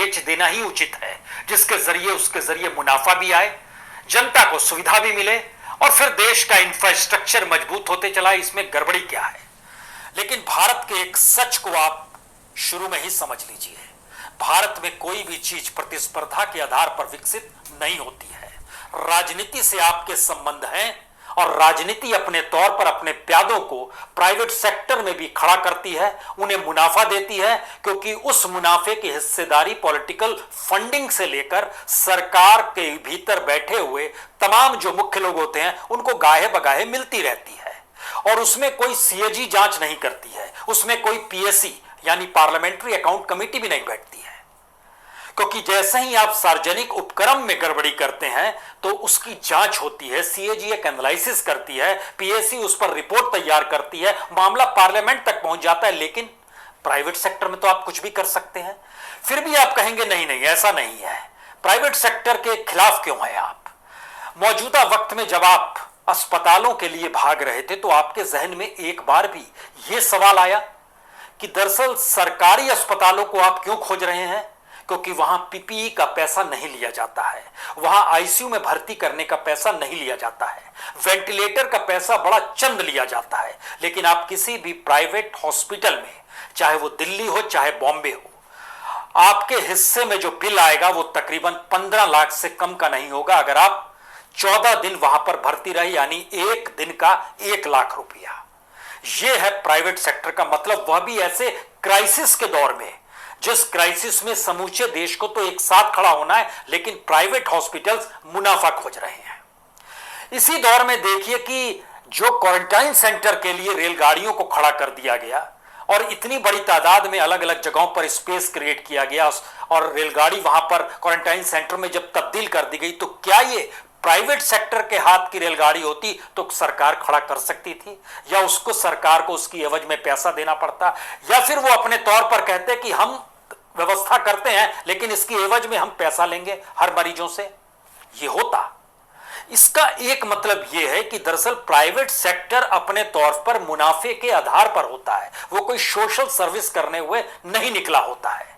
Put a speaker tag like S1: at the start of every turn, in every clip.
S1: बेच देना ही उचित है, जिसके जरिए उसके जरिए मुनाफा भी आए, जनता को सुविधा भी मिले और फिर देश का इंफ्रास्ट्रक्चर मजबूत होते चला। इसमें गड़बड़ी क्या है? लेकिन भारत के एक सच को आप शुरू में ही समझ लीजिए, भारत में कोई भी चीज प्रतिस्पर्धा के आधार पर विकसित नहीं होती है। राजनीति से आपके संबंध हैं और राजनीति अपने तौर पर अपने प्यादों को प्राइवेट सेक्टर में भी खड़ा करती है, उन्हें मुनाफा देती है, क्योंकि उस मुनाफे की हिस्सेदारी पॉलिटिकल फंडिंग से लेकर सरकार के भीतर बैठे हुए तमाम जो मुख्य लोग होते हैं उनको गाहे बगाहे मिलती रहती है। और उसमें कोई सीएजी जांच नहीं करती है, उसमें कोई पीएससी यानी पार्लियामेंट्री अकाउंट कमेटी भी नहीं बैठती है, क्योंकि जैसे ही आप सार्वजनिक उपक्रम में गड़बड़ी करते हैं तो उसकी जांच होती है, सीएजी एक एनालिसिस करती है, पीएससी उस पर रिपोर्ट तैयार करती है, मामला पार्लियामेंट तक पहुंच जाता है। लेकिन प्राइवेट सेक्टर में तो आप कुछ भी कर सकते हैं। फिर भी आप कहेंगे नहीं नहीं ऐसा नहीं है, प्राइवेट सेक्टर के खिलाफ क्यों है आप? मौजूदा वक्त में जब आप अस्पतालों के लिए भाग रहे थे तो आपके जहन में एक बार भी यह सवाल आया कि दरअसल सरकारी अस्पतालों को आप क्यों खोज रहे हैं? क्योंकि वहां पीपीई का पैसा नहीं लिया जाता है, वहां आईसीयू में भर्ती करने का पैसा नहीं लिया जाता है, वेंटिलेटर का पैसा बड़ा चंद लिया जाता है। लेकिन आप किसी भी प्राइवेट हॉस्पिटल में, चाहे वो दिल्ली हो चाहे बॉम्बे हो, आपके हिस्से में जो बिल आएगा वो तकरीबन 15 लाख से कम का नहीं होगा अगर आप 14 दिन वहां पर भर्ती रहे, यानी एक दिन का 1 लाख रुपया। यह है प्राइवेट सेक्टर का मतलब, वह भी ऐसे क्राइसिस के दौर में, जिस क्राइसिस में समूचे देश को तो एक साथ खड़ा होना है, लेकिन प्राइवेट हॉस्पिटल्स मुनाफा खोज रहे हैं। इसी दौर में देखिए कि जो क्वारंटाइन सेंटर के लिए रेलगाड़ियों को खड़ा कर दिया गया और इतनी बड़ी तादाद में अलग अलग जगहों पर स्पेस क्रिएट किया गया और रेलगाड़ी वहां पर क्वारंटाइन सेंटर में जब तब्दील कर दी गई, तो क्या ये प्राइवेट सेक्टर के हाथ की रेलगाड़ी होती तो सरकार खड़ा कर सकती थी, या उसको सरकार को उसकी एवज में पैसा देना पड़ता, या फिर वो अपने तौर पर कहते कि हम व्यवस्था करते हैं लेकिन इसकी एवज में हम पैसा लेंगे हर मरीजों से? ये होता। इसका एक मतलब यह है कि दरअसल प्राइवेट सेक्टर अपने तौर पर मुनाफे के आधार पर होता है, वो कोई सोशल सर्विस करने हुए नहीं निकला होता है।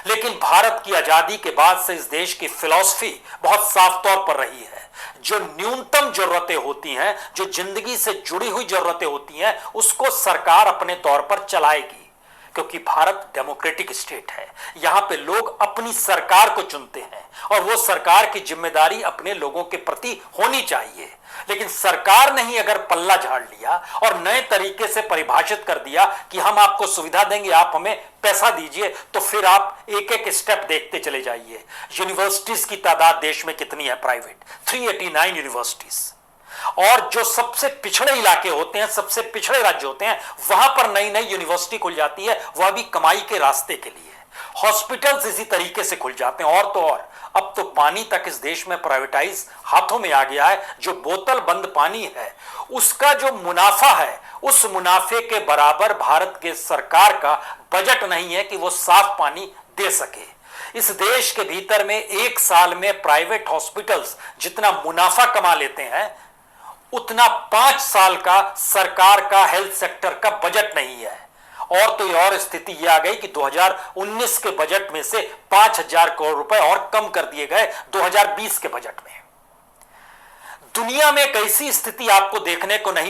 S1: लेकिन भारत की आजादी के बाद से इस देश की फिलॉसफी बहुत साफ तौर पर रही है, जो न्यूनतम जरूरतें होती हैं, जो जिंदगी से जुड़ी हुई जरूरतें होती हैं, उसको सरकार अपने तौर पर चलाएगी, क्योंकि भारत डेमोक्रेटिक स्टेट है। यहां पे लोग अपनी सरकार को चुनते हैं और वो सरकार की जिम्मेदारी अपने लोगों के प्रति होनी चाहिए। लेकिन सरकार ने ही अगर पल्ला झाड़ लिया और नए तरीके से परिभाषित कर दिया कि हम आपको सुविधा देंगे, आप हमें पैसा दीजिए, तो फिर आप एक एक स्टेप देखते चले जाइए। यूनिवर्सिटीज की तादाद देश में कितनी है? Private 389 universities. और जो सबसे पिछड़े इलाके होते हैं, सबसे पिछड़े राज्य होते हैं, वहां पर नई नई यूनिवर्सिटी खुल जाती है, वह भी कमाई के रास्ते के लिए। हॉस्पिटल्स इसी तरीके से खुल जाते हैं। और तो और अब तो पानी तक इस देश में प्राइवेटाइज हाथों में आ गया है। जो बोतल बंद पानी है उसका जो मुनाफा है, उस मुनाफे के बराबर भारत के सरकार का बजट नहीं है कि वो साफ पानी दे सके। इस देश के भीतर में एक साल में प्राइवेट हॉस्पिटल्स जितना मुनाफा कमा लेते हैं, उतना 5 साल का सरकार का हेल्थ सेक्टर का बजट नहीं है। और तो और स्थिति यह आ गई कि 2019 के बजट में से 5,000 करोड़ रुपए और कम कर दिए गए 2020 के बजट में। दुनिया में कैसी स्थिति आपको देखने को नहीं